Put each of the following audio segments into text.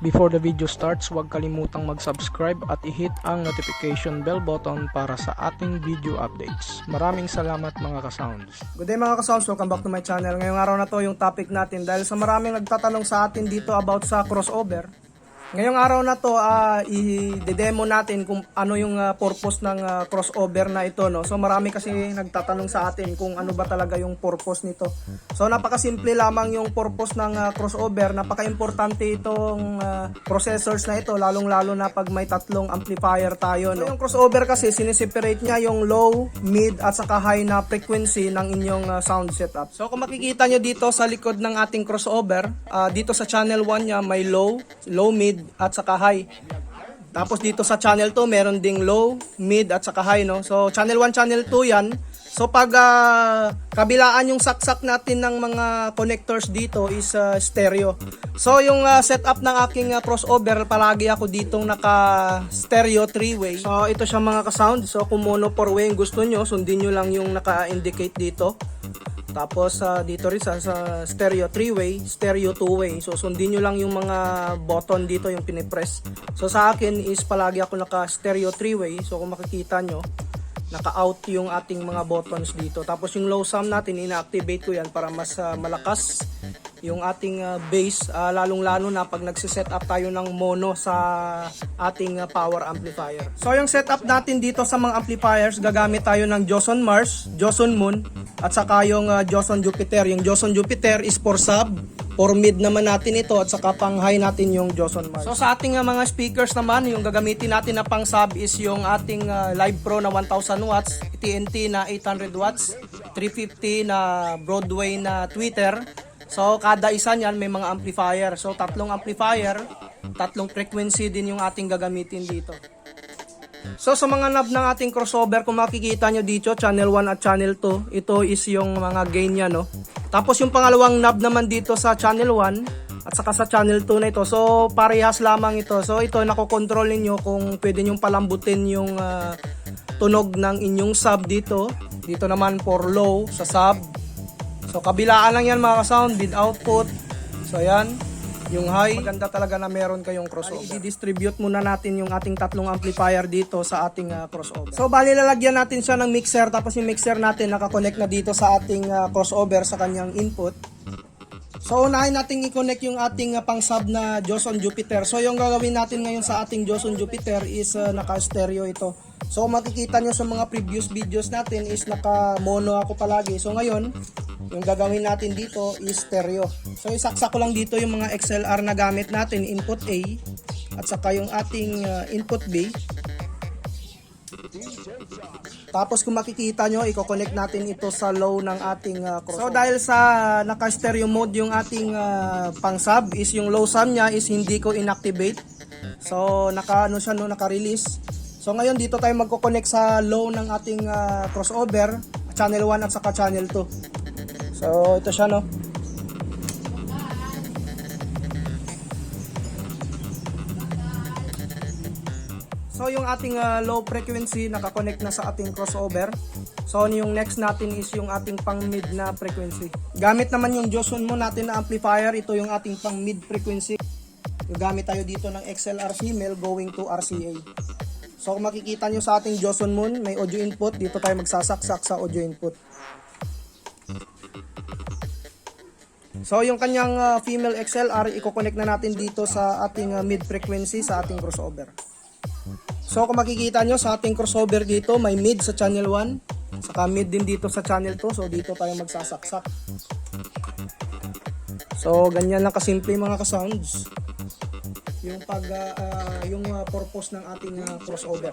Before the video starts, huwag kalimutang mag-subscribe at i-hit ang notification bell button para sa ating video updates. Maraming salamat mga ka-sounds. Good day mga ka-sounds, welcome back to my channel. Ngayong araw na to yung topic natin dahil sa maraming nagtatanong sa atin dito about sa crossover. Ngayong araw na to, i-demo natin kung ano yung purpose ng crossover na ito, no? So marami kasi nagtatanong sa atin kung ano ba talaga yung purpose nito. So napakasimple lamang yung purpose ng crossover. Napaka-importante itong processors na ito, lalong-lalo na pag may tatlong amplifier tayo, no? So yung crossover kasi sineseparate niya yung low, mid at saka high na frequency ng inyong sound setup. So kung makikita nyo dito sa likod ng ating crossover, dito sa channel 1 niya may low, mid at saka high. Tapos dito sa channel 2 meron ding low, mid at saka high, no. So channel 1, channel 2 yan. So pag kabilaan yung saksak natin ng mga connectors dito is stereo. So yung setup ng aking crossover, palagi ako ditong naka stereo 3-way. So ito siya mga ka-sound. So kung mono 4-way yung gusto nyo, sundin nyo lang yung naka-indicate dito. Tapos dito rin sa stereo 3-way, stereo 2-way. So sundin nyo lang yung mga button dito yung pinipress. So sa akin is palagi ako naka stereo 3-way. So kung makikita nyo, naka-out yung ating mga buttons dito. Tapos yung low sum natin, ina-activate ko yan para mas malakas yung ating bass, lalong-lalo na pag nagsiset up tayo ng mono sa ating power amplifier. So yung setup natin dito sa mga amplifiers, gagamit tayo ng Joson Mars, Joson Moon, at saka yung Joson Jupiter. Yung Joson Jupiter is for sub, for mid naman natin ito, at saka pang high natin yung Joson Mars. So sa ating mga speakers naman, yung gagamitin natin na pang sub is yung ating Live Pro na 1000 watts, TNT na 800 watts, 350 na Broadway na tweeter. So kada isa niyan may mga amplifier. So tatlong amplifier, tatlong frequency din yung ating gagamitin dito. So sa mga knob ng ating crossover, kung makikita nyo dito, channel 1 at channel 2, ito is yung mga gain nya, no? Tapos yung pangalawang knob naman dito sa channel 1 at saka sa channel 2 na ito. So parehas lamang ito. So ito nakokontrol niyo kung pwede nyong palambutin yung tunog ng inyong sub dito. Dito naman for low sa sub. So kabilaan lang yan mga ka-sound, with output. So yan, yung high. Maganda talaga na meron kayong crossover. I-distribute muna natin yung ating tatlong amplifier dito sa ating crossover. So bali lalagyan natin siya ng mixer, tapos yung mixer natin nakakonect na dito sa ating crossover sa kanyang input. So unahin natin i-connect yung ating pang sub na Joson Jupiter. So yung gagawin natin ngayon sa ating Joson Jupiter is naka-stereo ito. So makikita nyo sa mga previous videos natin is naka-mono ako palagi. So ngayon, yung gagawin natin dito is stereo. So isaksak ko lang dito yung mga XLR na gamit natin, input A at saka yung ating input B. Tapos kung makikita nyo, i-connect natin ito sa low ng ating crossover. So dahil sa naka-stereo mode yung ating pang sub is yung low sum niya is hindi ko inactivate. So naka-release. So ngayon dito tayo magko-connect sa low ng ating crossover, channel 1 at saka channel 2. So ito siya, no. So yung ating low frequency nakakonect na sa ating crossover. So yung next natin is yung ating pang mid na frequency. Gamit naman yung Joson mo natin na amplifier, ito yung ating pang mid frequency. Gamit tayo dito ng XLR female going to RCA. So kung makikita nyo sa ating Joson Moon, may audio input. Dito tayo magsasaksak sa audio input. So yung kanyang female XLR, i-connect na natin dito sa ating mid frequency sa ating crossover. So kung makikita nyo sa ating crossover dito, may mid sa channel 1, saka mid din dito sa channel 2. So dito tayo magsasaksak. So ganyan lang kasimple mga ka-sounds yung purpose ng ating crossover.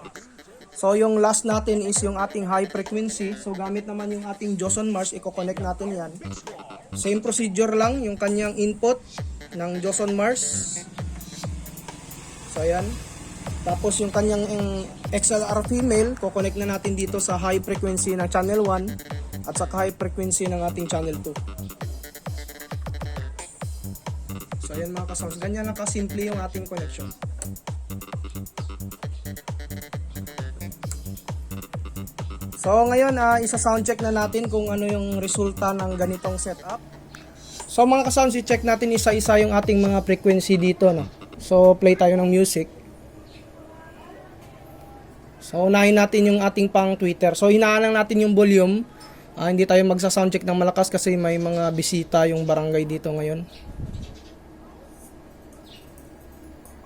So yung last natin is yung ating high frequency. So gamit naman yung ating Joson Mars, i-connect natin yan. Same procedure lang, yung kanyang input ng Joson Mars. So yan. Tapos yung kanyang XLR female, ko-connect na natin dito sa high frequency ng channel 1 at sa high frequency ng ating channel 2. So ayan mga ka-sounds, ganyan lang kasimple yung ating connection. So ngayon isa sound check na natin kung ano yung resulta ng ganitong setup. So mga ka-sounds, i-check natin isa-isa yung ating mga frequency dito, no. So play tayo ng music. So unahin natin yung ating pang Twitter. So hinaan lang natin yung volume. Hindi tayo magsa-soundcheck ng malakas kasi may mga bisita yung barangay dito ngayon.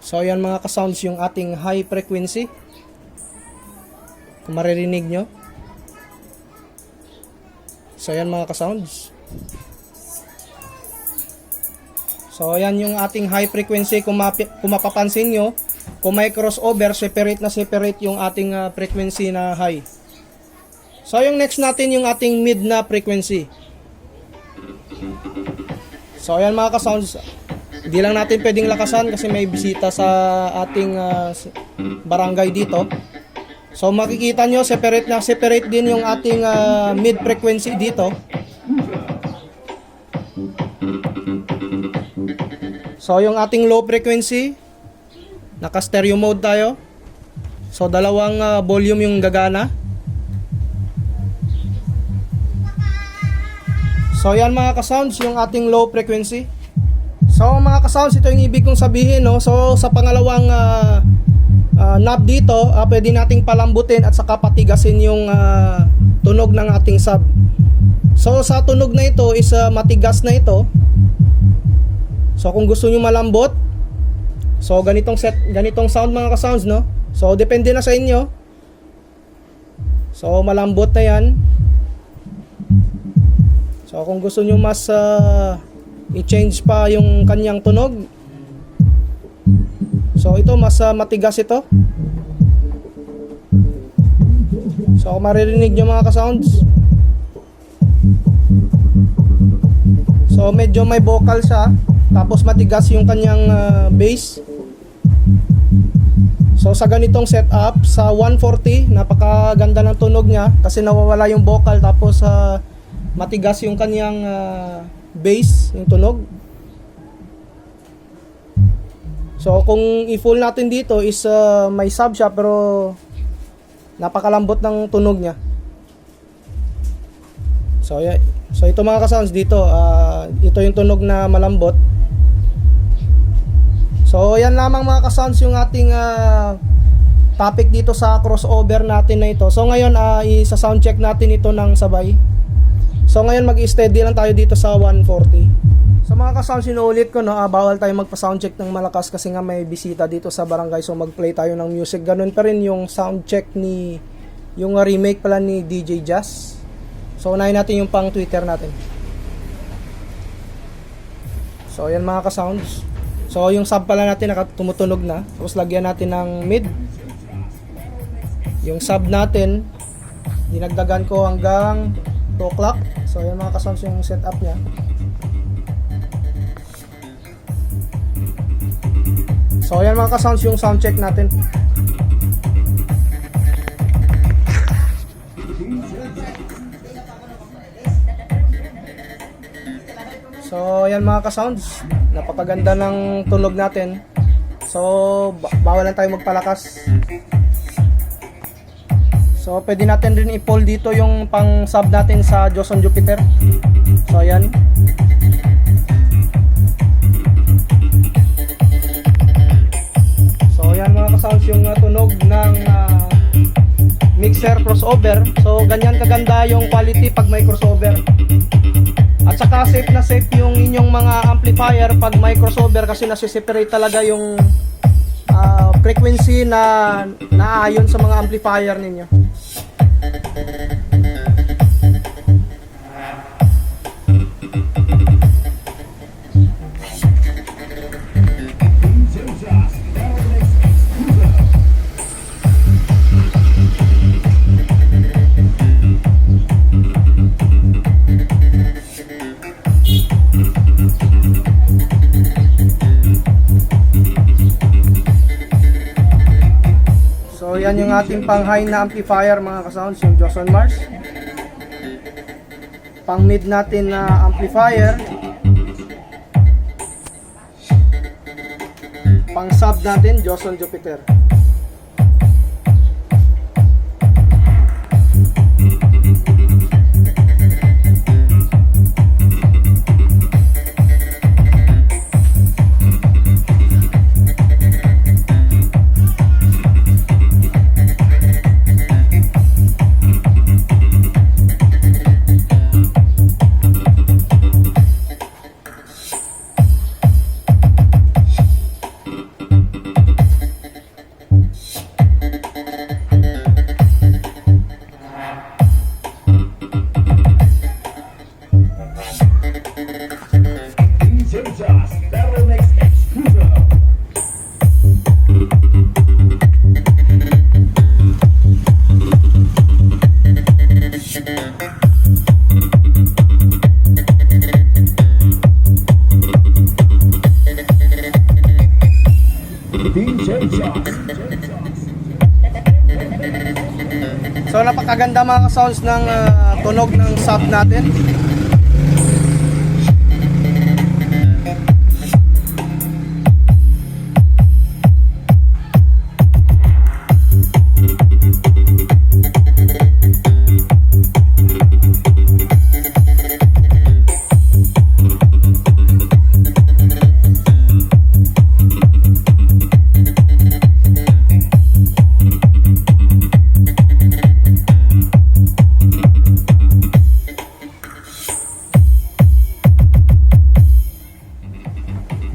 So yan mga ka-sounds yung ating high frequency. Kung maririnig nyo. So yan mga ka-sounds. So yan yung ating high frequency. Kung mapapansin nyo, kung may crossover, separate na separate yung ating frequency na high. So yung next natin yung ating mid na frequency. So ayan mga ka-sounds, hindi lang natin pwedeng lakasan kasi may bisita sa ating barangay dito. So makikita nyo, separate na separate din yung ating mid frequency dito. So yung ating low frequency, naka stereo mode tayo. So dalawang volume yung gagana. So yan mga ka-sounds yung ating low frequency. So mga ka-sounds, ito yung ibig kong sabihin, no. So sa pangalawang knob dito, pwede nating palambutin at saka patigasin yung tunog ng ating sub. So sa tunog na ito is matigas na ito. So kung gusto niyo malambot, so ganitong sound mga ka-sounds, no. So depende na sa inyo. So malambot na yan. So kung gusto niyo mas i-change pa yung kanyang tunog, so ito mas matigas ito. So maririnig niyo mga ka-sounds. So medyo may vocal siya, tapos matigas yung kanyang bass. So sa ganitong setup, sa 140, napakaganda ng tunog niya kasi nawawala yung vocal, tapos matigas yung kanyang bass, yung tunog. So kung i-full natin dito is may sub siya pero napakalambot ng tunog niya. So yeah. So ito mga ka-sounds dito, ito yung tunog na malambot. So yan lamang mga ka-sounds yung ating topic dito sa crossover natin na ito. So ngayon isa-sound check natin ito ng sabay. So ngayon mag-steady lang tayo dito sa 140. So mga ka-sounds, inuulit ko, no, bawal tayo magpa-sound check ng malakas kasi nga may bisita dito sa barangay. So mag-play tayo ng music. Ganun pa rin yung sound check ni yung remake pala ni DJ Jazz. So unahin natin yung pang Twitter natin. So yan mga ka-sounds. So yung sub pala natin nakatumutunog na. Tapos lagyan natin ng mid. Yung sub natin dinagdagan ko hanggang 2 o'clock. So yan mga ka-sounds yung setup niya. So yan mga ka-sounds yung sound check natin. So yan mga ka-sounds, napakaganda ng tunog natin. So bawal lang tayo magpalakas. So pwede natin rin i-pull dito yung pang sub natin sa Joson Jupiter. So ayan. So ayan mga ka-sounds yung tunog ng mixer crossover. So ganyan kaganda yung quality pag may crossover. At saka safe na safe yung inyong mga amplifier pag may crossover kasi nasi-separate talaga yung frequency na naayon sa mga amplifier ninyo. So yan yung ating pang high na amplifier mga ka-sounds, yung Joson Mars. Pang mid natin na amplifier. Pang sub natin, Joson Jupiter. mga sounds ng tunog ng sub natin.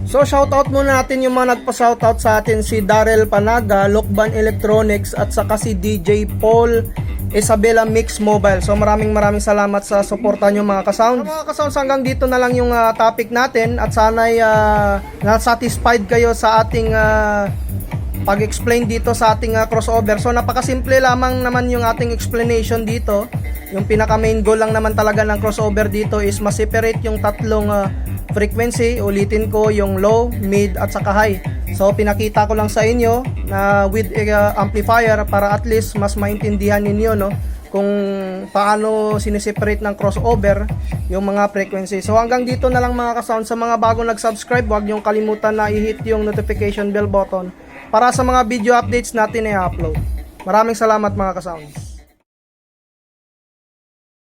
So shoutout muna natin yung mga nagpa-shoutout sa atin, si Darrell Panaga, Lokban Electronics at saka si DJ Paul Isabela Mix Mobile. So maraming salamat sa suporta nyo mga ka-sounds. So, mga ka-sounds, hanggang dito na lang yung topic natin at sana'y na-satisfied kayo sa ating pag-explain dito sa ating crossover. So napakasimple lamang naman yung ating explanation dito. Yung pinaka main goal lang naman talaga ng crossover dito is ma-separate yung tatlong frequency. Ulitin ko, yung low, mid at saka high. So pinakita ko lang sa inyo na with amplifier para at least mas maintindihan ninyo, no, kung paano sineseparate ng crossover yung mga frequency. So hanggang dito na lang mga ka-sound. Sa mga bagong nag-subscribe, huwag niyong kalimutan na i-hit yung notification bell button para sa mga video updates natin na i-upload. Maraming salamat mga ka-sounds.